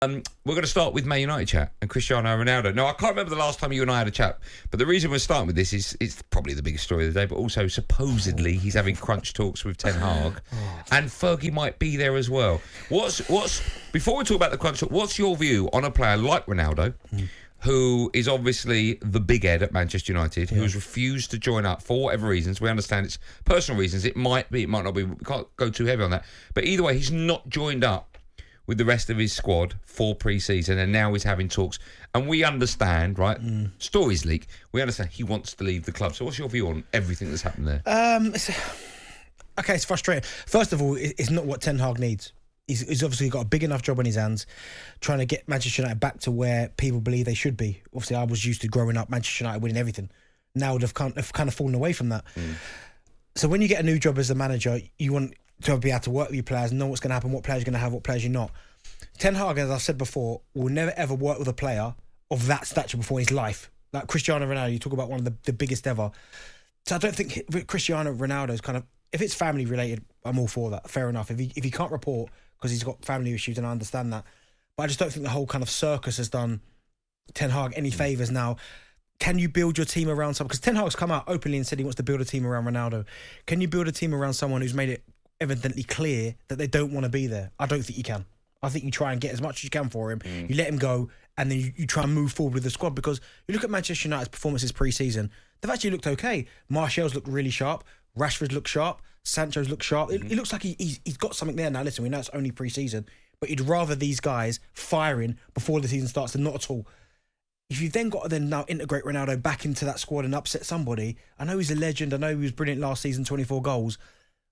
We're going to start with Man United chat and Cristiano Ronaldo. Now, I can't remember the last time you and I had a chat, but the reason we're starting with this is it's probably the biggest story of the day, but also supposedly he's having crunch talks with Ten Hag, and Fergie might be there as well. Before we talk about the crunch talk, what's your view on a player like Ronaldo, who is obviously the big head at Manchester United, who has refused to join up for whatever reasons? We understand it's personal reasons. It might be, it might not be. We can't go too heavy on that. But either way, he's not joined up with the rest of his squad for pre-season, and now he's having talks. And we understand, right? Stories leak. We understand he wants to leave the club. So what's your view on everything that's happened there? It's frustrating. First of all, it's not what Ten Hag needs. He's obviously got a big enough job on his hands, trying to get Manchester United back to where people believe they should be. Obviously, I was used to growing up, Manchester United winning everything. Now they've kind of fallen away from that. So when you get a new job as a manager, you want to be able to work with your players, know what's going to happen, what players you're going to have, what players you're not. Ten Hag, as I've said before, will never ever work with a player of that stature before in his life. Like Cristiano Ronaldo, you talk about one of the biggest ever. So I don't think Cristiano Ronaldo is kind of, if it's family related, I'm all for that. Fair enough. If he can't report because he's got family issues, and I understand that. But I just don't think the whole kind of circus has done Ten Hag any favours now. Can you build your team around someone? Because Ten Hag's come out openly and said he wants to build a team around Ronaldo. Can you build a team around someone who's made it evidently clear that they don't want to be there? I don't think you can. I think you try and get as much as you can for him. You let him go, and then you try and move forward with the squad. Because you look at Manchester United's performances pre-season, they've actually looked okay. Martial's looked really sharp. Rashford's looked sharp. Sancho's looked sharp. It looks like he's got something there now. Listen, we know it's only pre-season, but you'd rather these guys firing before the season starts than not at all. If you've then got to now integrate Ronaldo back into that squad and upset somebody, I know he's a legend. I know he was brilliant last season, 24 goals.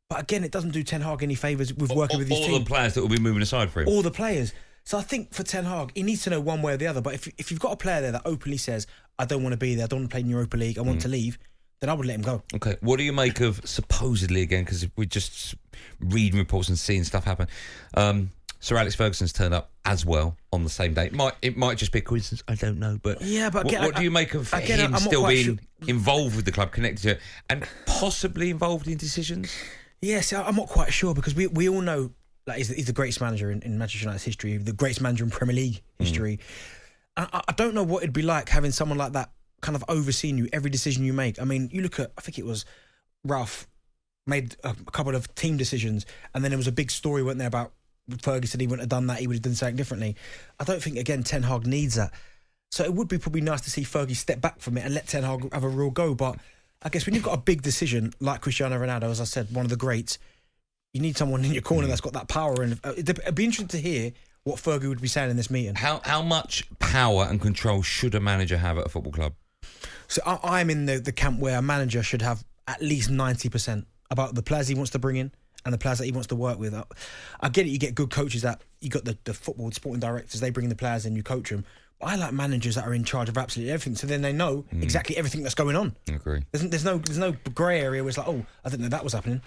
But again, it doesn't do Ten Hag any favours with working with his team. All the players that will be moving aside for him. All the players. So I think for Ten Hag, he needs to know one way or the other. But if you've got a player there that openly says, I don't want to be there, I don't want to play in Europa League, I want to leave, then I would let him go. Okay. What do you make of, supposedly again, because we're just reading reports and seeing stuff happen, Sir Alex Ferguson's turned up as well on the same day. It might just be a coincidence, I don't know. But yeah, but what do you make of him still being involved with the club, connected to it, and possibly involved in decisions? Yes, I'm not quite sure, because we all know that he's the greatest manager in Manchester United's history, the greatest manager in Premier League history. I don't know what it'd be like having someone like that kind of overseeing you, every decision you make. I mean, you look at, I think it was Ralph made a couple of team decisions, and then there was a big story, wasn't there, about Fergie said he wouldn't have done that, he would have done something differently. I don't think, again, Ten Hag needs that. So it would be probably nice to see Fergie step back from it and let Ten Hag have a real go. But I guess when you've got a big decision like Cristiano Ronaldo, as I said, one of the greats, you need someone in your corner that's got that power. And it'd be interesting to hear what Fergie would be saying in this meeting. How much power and control should a manager have at a football club? So I'm in the camp where a manager should have at least 90% about the players he wants to bring in and the players that he wants to work with. I get it, you get good coaches that, you got the football sporting directors, they bring in the players and you coach them. But I like managers that are in charge of absolutely everything, so then they know exactly everything that's going on. I agree. There's no grey area where it's like, oh, I didn't know that was happening.